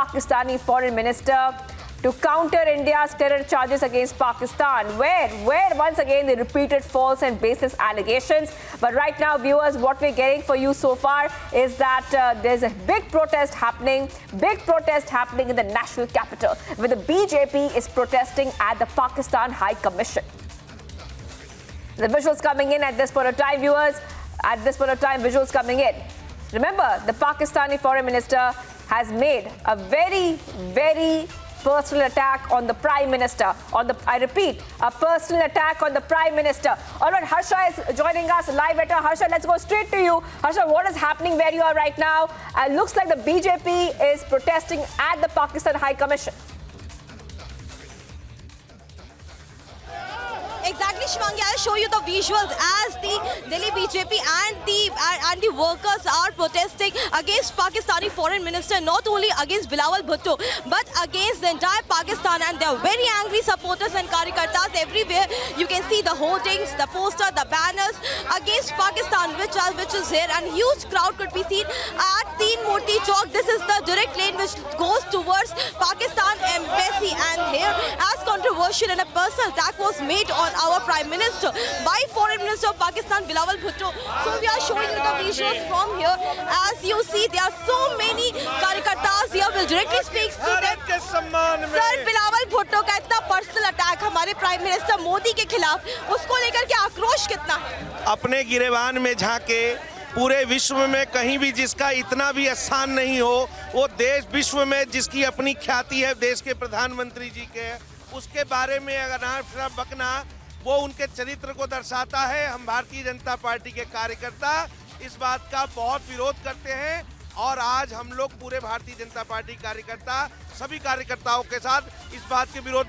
Pakistani foreign minister to counter India's terror charges against Pakistan, where once again they repeated false and baseless allegations. But right now, viewers, what we're getting for you so far is that there's a big protest happening in the national capital, where the BJP is protesting at the Pakistan High Commission. The visuals coming in at this point of time, viewers. At this point of time, visuals coming in. Remember, the Pakistani foreign minister has made a very, very personal attack on the Prime Minister. I repeat, a personal attack on the Prime Minister. All right, Harsha is joining us live at Harsha, let's go straight to you. Harsha, what is happening where you are right now? Looks like the BJP is protesting at the Pakistan High Commission. Exactly, Shivangi. I'll show you the visuals as the Delhi BJP and the workers are protesting against Pakistani foreign minister, not only against Bilawal Bhutto, but against the entire Pakistan. And they are very angry supporters and karyakartas everywhere. You can see the hoardings, the poster, the banners against Pakistan, which is here. And huge crowd could be seen at Teen Murti Chowk. This is the direct lane which goes towards Pakistan Embassy. And here, as controversial and a personal attack was made on our Prime Minister by Foreign Minister of Pakistan, Bilawal Bhutto. So we are showing you the visuals from here. As you see, there are so many karyakartas here. We'll directly speak to them. Sir, Bilawal Bhutto का इतना personal attack हमारे prime minister Modi के खिलाफ, उसको लेकर के आक्रोश कितना है? अपने गिरेबान में झांके पूरे विश्व में कहीं भी जिसका इतना भी आसान नहीं हो, वो देश विश्व में जिसकी अपनी ख्याति है देश के प्रधानमंत्री जी के, उसके बारे में अगर बकना वो उनके चरित्र को दर्शाता है। हम भारतीय जनता पार्टी के कार्यकर्ता इस बात का बहुत विरोध करते हैं और आज हम लोग पूरे भारतीय जनता पार्टी कार्यकर्ता सभी कार्यकर्ताओं के साथ इस बात के विरोध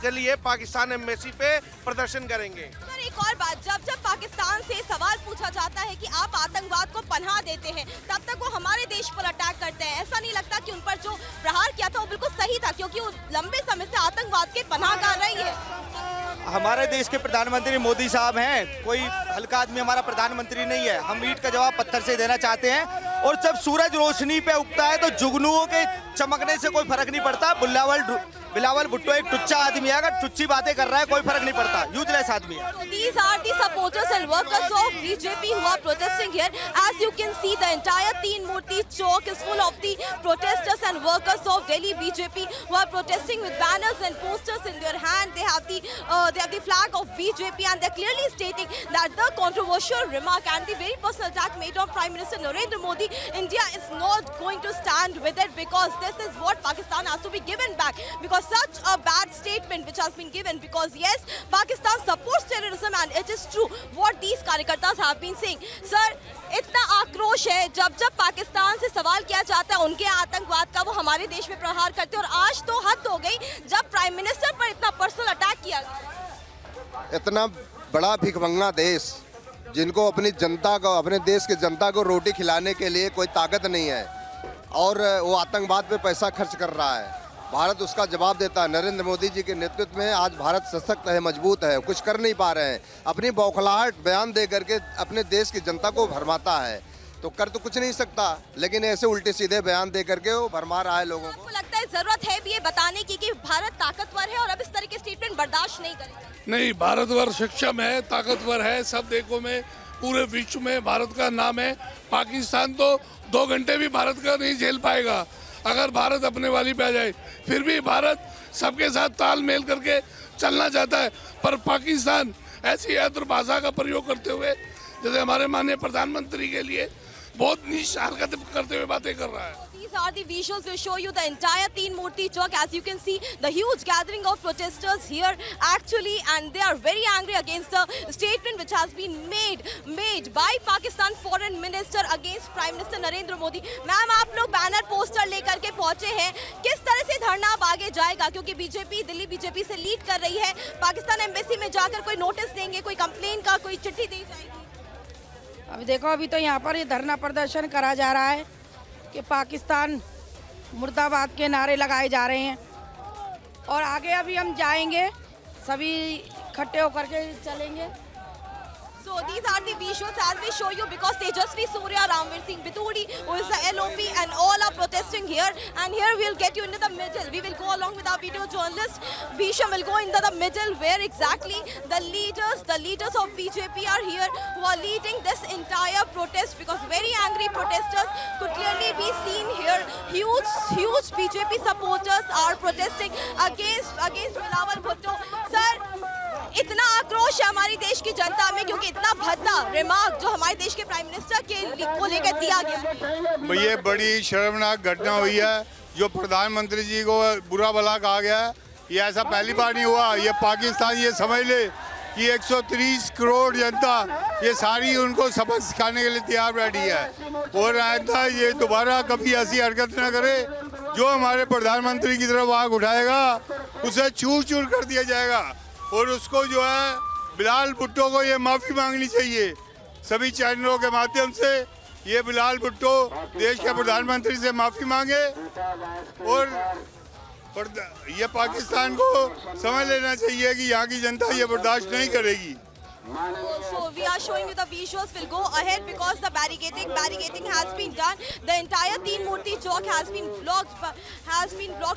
के लिए पाकिस्तान एम्बेसी पे प्रदर्शन करेंगे। सर, एक और बात, जब पाकिस्तान से सवाल पूछा जाता है कि आप आतंकवाद को पनाह देते हैं, तब तक वो हमारे देश पर अटैक करते हैं। ऐसा नहीं लगता कि उन पर जो प्रहार किया था वो बिल्कुल सही था, क्योंकि वो लंबे समय से आतंकवाद के पनाहगार रही है। हमारे देश के प्रधानमंत्री मोदी साहब हैं, कोई हल्का आदमी हमारा प्रधानमंत्री नहीं है। हम ईंट का जवाब पत्थर से देना चाहते हैं और जब सूरज रोशनी पे उगता है तो जुगनुओं के चमकने से कोई फर्क नहीं पड़ता। बिलावल भुट्टो एक टुच्चा आदमी है, अगर टुच्ची बातें कर रहा है कोई फर्क नहीं पड़ता, यूजलेस आदमी है। These are the supporters and workers of BJP who are protesting here. As you can see, the entire Teen Murti Chowk is full of the protesters and workers of Delhi BJP who are protesting with banners and posters in their hand. They have the flag of BJP and they're clearly stating that the controversial remark and the very personal attack made on Prime Minister Narendra Modi, India is not going to stand with it, because this is what Pakistan has to be given back. Because such a bad statement which has been given, because yes, Pakistan supports terrorism and it is true what these karyakartas have been saying. Sir, इतना आक्रोश है जब पाकिस्तान से सवाल किया जाता है उनके आतंकवाद का, वो हमारे देश में प्रहार करते हैं, और आज तो हद हो गई जब प्राइम मिनिस्टर पर इतना पर्सनल अटैक किया गया। इतना बड़ा भिखमंगा देश, जिनको अपनी जनता को, अपने देश की जनता को रोटी खिलाने के लिए कोई ताकत नहीं है और वो आतंकवाद पे पैसा खर्च कर रहा है, भारत उसका जवाब देता है। नरेंद्र मोदी जी के नेतृत्व में आज भारत सशक्त है, मजबूत है, कुछ कर नहीं पा रहे हैं, अपनी बौखलाहट बयान दे करके अपने देश की जनता को भरमाता है। तो कर तो कुछ नहीं सकता, लेकिन ऐसे उल्टे सीधे बयान दे करके वो भरमा रहा है लोगों को। आपको लगता है जरूरत है भी ये बताने की कि भारत ताकतवर है और अब इस तरह के स्टेटमेंट बर्दाश्त नहीं करेगा? नहीं, भारतवर्ष सक्षम है, ताकतवर है, सब देखो में पूरे विश्व में भारत का नाम है। पाकिस्तान तो 2 घंटे भी भारत का नहीं झेल पाएगा अगर भारत अपने वाली पे आ जाए। फिर भी भारत सबके साथ तालमेल करके चलना चाहता है, पर पाकिस्तान ऐसी अत्र भाषा का प्रयोग करते हुए, जैसे हमारे माननीय प्रधानमंत्री के लिए बहुत नीच हरकतें करते हुए बातें कर रहा है। These are the visuals will show you the entire Teen Murti Chowk. As you can see, the huge gathering of protesters here actually, and they are very angry against the statement which has been made by Pakistan Foreign Minister against Prime Minister Narendra Modi. Ma'am, आप लोग banner poster लेकर के पहुंचे हैं, किस तरह से धरना अब आगे जाएगा? क्योंकि बीजेपी, दिल्ली बीजेपी से लीड कर रही है, पाकिस्तान एम्बेसी में जाकर कोई नोटिस देंगे, कोई कंप्लेन का कोई चिट्ठी दी जाएगी? अभी देखो, अभी तो यहाँ पर ये धरना प्रदर्शन करा जा रहा है कि पाकिस्तान मुर्दाबाद के नारे लगाए जा रहे हैं, और आगे अभी हम जाएंगे, सभी इकट्ठे होकर के चलेंगे। So these are the visuals as we show you because Tejasvi Surya, Ramveer Singh Bituri, who is the LOP, and all are protesting here. And here we'll get you into the middle. We will go along with our video journalist. Bhisham will go into the middle where exactly the leaders of BJP are here who are leading this entire protest because very angry protesters could clearly be seen here. Huge BJP supporters are protesting against Bilawal Bhutto. Sir, इतना आक्रोश है हमारी देश की जनता में क्योंकि इतना भद्दा रिमार्क जो हमारे देश के प्राइम मिनिस्टर को लेकर दिया गया। ये बड़ी शर्मनाक घटना हुई है जो प्रधानमंत्री जी को बुरा भला कहा गया है। ये ऐसा पहली बार नहीं हुआ। ये पाकिस्तान ये समझ ले कि 130 करोड़ जनता ये सारी उनको सबक सिखाने के लिए तैयार बैठी है और आइंदा ये दोबारा कभी ऐसी हरकत न करे। जो हमारे प्रधानमंत्री की तरफ आग उठाएगा उसे चूर चूर कर दिया जाएगा और उसको जो है बिलावल भुट्टो को ये माफ़ी मांगनी चाहिए सभी चैनलों के माध्यम से। ये बिलावल भुट्टो देश के प्रधानमंत्री से माफ़ी मांगे और ये पाकिस्तान को समझ लेना चाहिए कि यहाँ की जनता ये बर्दाश्त नहीं करेगी। So we are showing you the visuals. We'll go ahead because the barricading has been done. The entire Teen Murti Chowk has been blocked.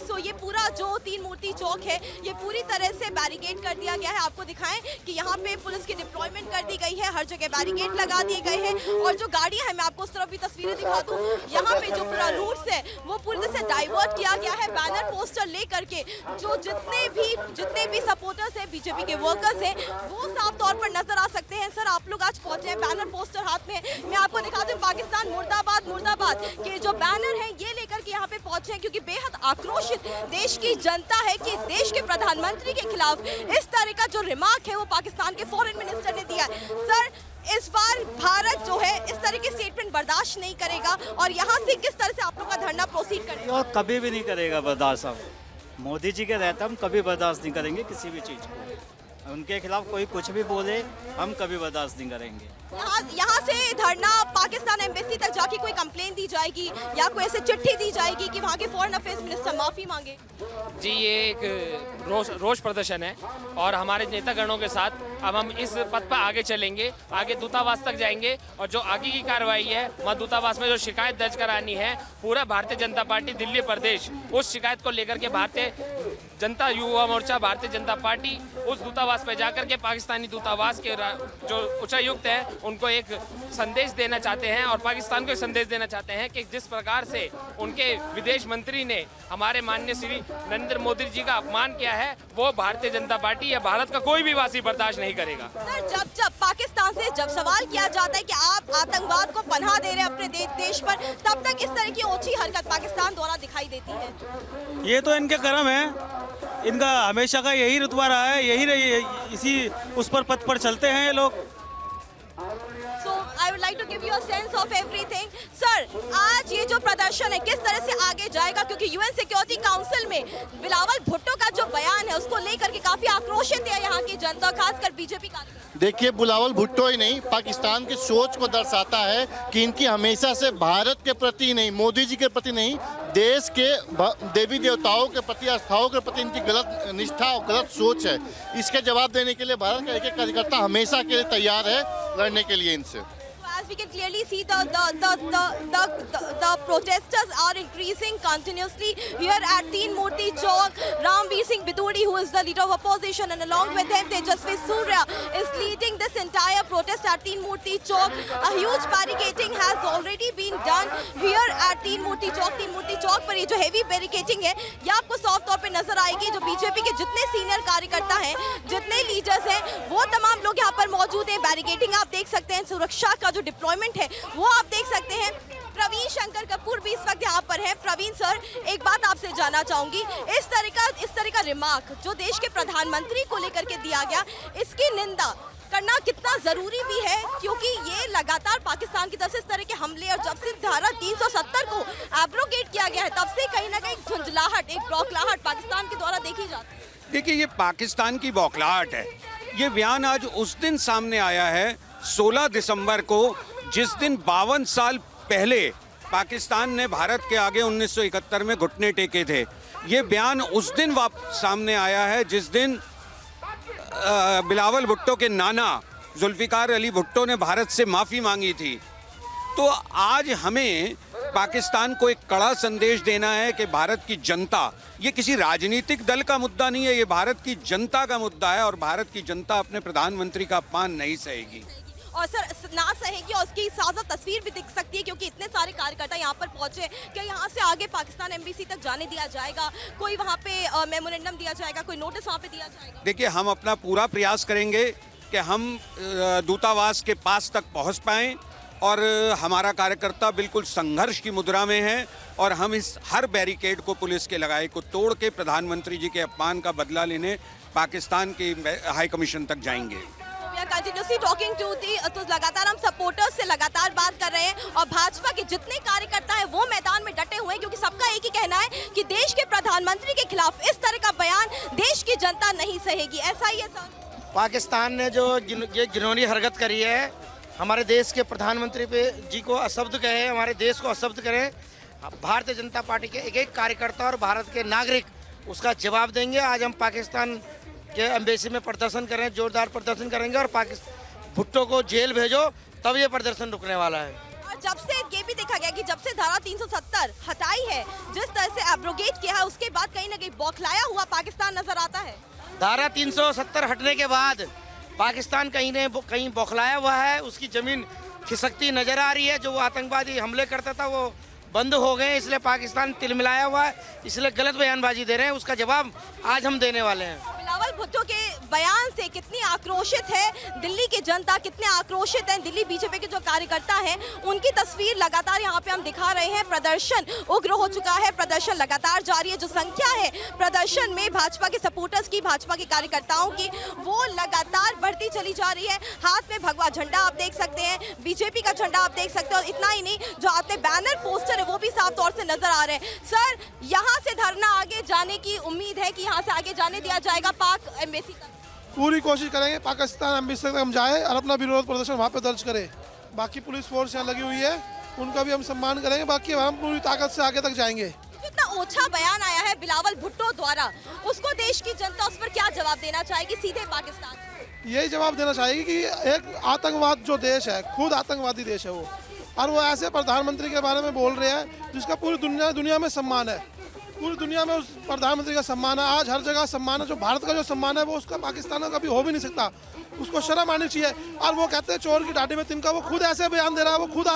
So ये पूरा जो Teen Murti Chowk है ये पूरी तरह से बैरिकेड कर दिया गया है। आपको दिखाएं कि यहाँ पे पुलिस की डिप्लॉयमेंट कर दी गई है, हर जगह बैरिकेड लगा दिए गए हैं और जो गाड़ियाँ हैं मैं आपको उस तरफ भी तस्वीरें दिखा दूँ। यहाँ पे जो पूरा रूट्स है वो पूरी तरह से डाइवर्ट किया गया है बैनर पोस्टर ले करके। जो जितने भी सपोर्टर्स हैं बीजेपी के वर्कर्स हैं वो साफ तौर पर नजर आ सकते हैं। सर आप लोग आज पहुंचे हैं बैनर पोस्टर हाथ में। मैं आपको दिखा दूं पाकिस्तान मुर्दाबाद मुर्दाबाद के जो बैनर हैं ये लेकर के यहाँ पे पहुंचे हैं क्योंकि बेहद आक्रोशित देश की जनता है कि देश के प्रधानमंत्री के खिलाफ इस तरह का जो रिमार्क है वो पाकिस्तान के फॉरेन मिनिस्टर ने दिया है। सर इस बार भारत जो है इस तरह की स्टेटमेंट बर्दाश्त नहीं करेगा और यहाँ से किस तरह से आप लोग का धरना प्रोसीड करेगा? कभी भी नहीं करेगा बर्दाश्त। हम मोदी जी के रहते हम कभी बर्दाश्त नहीं करेंगे किसी भी चीज़ को। उनके खिलाफ कोई कुछ भी बोले हम कभी बर्दाश्त नहीं करेंगे। यहाँ से धरना पाकिस्तान एम्बेसी तक जाके कोई कंप्लेन दी जाएगी या कोई ऐसे चिट्ठी दी जाएगी कि वहाँ के फॉरेन अफेयर्स मिनिस्टर माफी मांगे? जी ये एक रोष प्रदर्शन है और हमारे नेतागणों के साथ अब हम इस पथ पर आगे चलेंगे, आगे दूतावास तक जाएंगे और जो आगे की कार्रवाई है वहाँ दूतावास में जो शिकायत दर्ज करानी है पूरा भारतीय जनता पार्टी दिल्ली प्रदेश उस शिकायत को लेकर के भारतीय जनता युवा मोर्चा भारतीय जनता पार्टी उस दूतावास पर जाकर के पाकिस्तानी दूतावास के जो उच्चायुक्त हैं उनको एक संदेश देना चाहते हैं और पाकिस्तान को एक संदेश देना चाहते हैं कि जिस प्रकार से उनके विदेश मंत्री ने हमारे माननीय श्री नरेंद्र मोदी जी का अपमान किया है वो भारतीय जनता पार्टी या भारत का कोई भी वासी बर्दाश्त नहीं करेगा। सर जब पाकिस्तान से जब सवाल किया जाता है कि आप आतंकवाद को पनाह दे रहे हैं अपने देश पर तब तक इस तरह की ओछी हरकत पाकिस्तान द्वारा दिखाई देती है। ये तो इनके कर्म है, इनका हमेशा का यही रुतबा रहा है, यही इसी उस पर पथ पर चलते हैं ये लोग। So I would like to give you a sense of everything. Sir आज ये जो प्रदर्शन है किस तरह से आगे जाएगा क्योंकि यूएन सिक्योरिटी काउंसिल में बिलावल भुट्टो का जो बयान है उसको लेकर के काफी आक्रोशित है यहाँ की जनता खासकर बीजेपी कार्यकर्ता। देखिए बिलावल भुट्टो ही नहीं पाकिस्तान की सोच को दर्शाता है कि इनकी हमेशा से भारत के प्रति नहीं मोदी जी के प्रति नहीं देश के देवी देवताओं के प्रति आस्थाओं के प्रति इनकी गलत निष्ठा और गलत सोच है। इसके जवाब देने के लिए भारत का एक कार्यकर्ता हमेशा के लिए तैयार है लड़ने के लिए इनसे। As we can clearly see, the protesters are increasing continuously here at Teen Murti Chowk. Ramveer Singh Bituri, who is the leader of opposition, and along with him Tejasvi Surya is leading this entire protest at Teen Murti Chowk. A huge barricading has already been done here at Teen Murti Chowk. Teen Murti Chowk पर ये जो heavy barricading है ये आपको साफ तौर पे नजर आएगी। जो बीजेपी के जितने सीनियर कार्यकर्ता हैं, जितने लीडर्स हैं, वो तमाम लोग यहाँ पर मौजूद हैं। बैरिकेडिंग आप देख सकते हैं, सुरक्षा का जो डिप्लॉयमेंट है वो आप देख सकते हैं। प्रवीण शंकर कपूर भी इस वक्त यहाँ पर है। प्रवीण सर एक बात आपसे जानना चाहूंगी, इस तरह का रिमार्क जो देश के प्रधानमंत्री को लेकर के दिया गया इसकी निंदा करना कितना जरूरी भी है क्योंकि ये लगातार पाकिस्तान की तरफ से इस तरह के हमले और जब से धारा 370 को एब्रोगेट किया गया है तब से कहीं ना कहीं झुंझलाहट एक बौखलाहट पाकिस्तान के द्वारा देखी जाती है। देखिए ये पाकिस्तान की बौखलाहट है। ये बयान आज उस दिन सामने आया है 16 दिसंबर को जिस दिन 52 साल पहले पाकिस्तान ने भारत के आगे 1971 में घुटने टेके थे। ये बयान उस दिन सामने आया है जिस दिन बिलावल भुट्टो के नाना जुल्फिकार अली भुट्टो ने भारत से माफ़ी मांगी थी। तो आज हमें पाकिस्तान को एक कड़ा संदेश देना है कि भारत की जनता, ये किसी राजनीतिक दल का मुद्दा नहीं है, ये भारत की जनता का मुद्दा है और भारत की जनता अपने प्रधानमंत्री का अपमान नहीं सहेगी। और सर ना सहेगी और उसकी साझा तस्वीर भी दिख सकती है क्योंकि इतने सारे कार्यकर्ता यहाँ पर पहुंचे। क्या यहाँ से आगे पाकिस्तान एम्बेसी तक जाने दिया जाएगा? कोई वहाँ पे मेमोरेंडम दिया जाएगा? कोई नोटिस वहाँ पे दिया जाएगा? देखिए, हम अपना पूरा प्रयास करेंगे कि हम दूतावास के पास तक पहुँच पाएँ और हमारा कार्यकर्ता बिल्कुल संघर्ष की मुद्रा में है और हम इस हर बैरिकेड को, पुलिस के लगाए को तोड़ के प्रधानमंत्री जी के अपमान का बदला लेने पाकिस्तान के हाई कमीशन तक जाएंगे। कंटिन्यूसली टॉकिंग टू दी, तो लगातार हम सपोर्टर्स से लगातार बात कर रहे हैं और भाजपा के जितने कार्यकर्ता हैं वो मैदान में डटे हुए हैं क्योंकि सबका एक ही कहना है कि देश के प्रधानमंत्री के खिलाफ इस तरह का बयान देश की जनता नहीं सहेगी। ऐसा ही है सर। पाकिस्तान ने जो ये घिनौनी हरकत करी है, हमारे देश के प्रधानमंत्री पे जी को अशब्द कहे, हमारे देश को अशब्द करें, भारतीय जनता पार्टी के एक एक कार्यकर्ता और भारत के नागरिक उसका जवाब देंगे। आज हम पाकिस्तान के एम्बेसी में प्रदर्शन करें, जोरदार प्रदर्शन करेंगे और भुट्टो को जेल भेजो, तब ये प्रदर्शन रुकने वाला है। और जब से ये भी देखा गया कि जब से धारा 370 हटाई है, जिस तरह से एब्रोगेट किया है, उसके बाद कहीं ना कहीं बौखलाया हुआ पाकिस्तान नजर आता है। धारा 370 हटने के बाद पाकिस्तान कहीं बौखलाया हुआ है, उसकी जमीन खिसकती नजर आ रही है। जो वो आतंकवादी हमले करता था वो बंद हो गए, इसलिए पाकिस्तान तिलमिलाया हुआ है, इसलिए गलत बयानबाजी दे रहे हैं। उसका जवाब आज हम देने वाले हैं। बिलावल भुट्टो के बयान से कितनी आक्रोशित है दिल्ली की जनता, कितने आक्रोशित हैं दिल्ली बीजेपी के जो कार्यकर्ता हैं, उनकी तस्वीर लगातार यहाँ पे हम दिखा रहे हैं। प्रदर्शन उग्र हो चुका है, प्रदर्शन लगातार जारी है। जो संख्या है प्रदर्शन में भाजपा के सपोर्टर्स की, भाजपा के कार्यकर्ताओं की, वो लगातार बढ़ती चली जा रही है। हाथ में भगवा झंडा आप देख सकते हैं, बीजेपी का झंडा आप देख सकते हैं और इतना ही नहीं, जो आपने बैनर पोस्टर है वो भी साफ तौर से नजर आ रहे हैं। सर, यहाँ से धरना आगे जाने की उम्मीद है कि यहाँ से आगे जाने दिया जाएगा पाक एम्बेसी तक? पूरी कोशिश करेंगे पाकिस्तान एम्बेसी तक हम जाए और अपना विरोध प्रदर्शन वहाँ पे दर्ज करें। बाकी पुलिस फोर्स यहाँ लगी हुई है, उनका भी हम सम्मान करेंगे। बाकी हम पूरी ताकत से आगे तक जाएंगे। इतना ओछा बयान आया है बिलावल भुट्टो द्वारा, उसको देश की जनता उस पर क्या जवाब देना चाहेगी सीधे पाकिस्तान? यही जवाब देना चाहेगी कि एक आतंकवाद जो देश है, खुद आतंकवादी देश है वो, और वो ऐसे प्रधानमंत्री के बारे में बोल रहे हैं जिसका पूरी दुनिया में सम्मान है। पूरी दुनिया में उस प्रधानमंत्री का सम्मान है, आज हर जगह सम्मान है। जो भारत का जो सम्मान है वो उसका पाकिस्तान का कभी हो भी नहीं सकता। उसको शर्म आनी चाहिए। और वो कहते हैं चोर की दाढ़ी में तिनका, वो खुद ऐसे बयान दे रहा है, वो खुद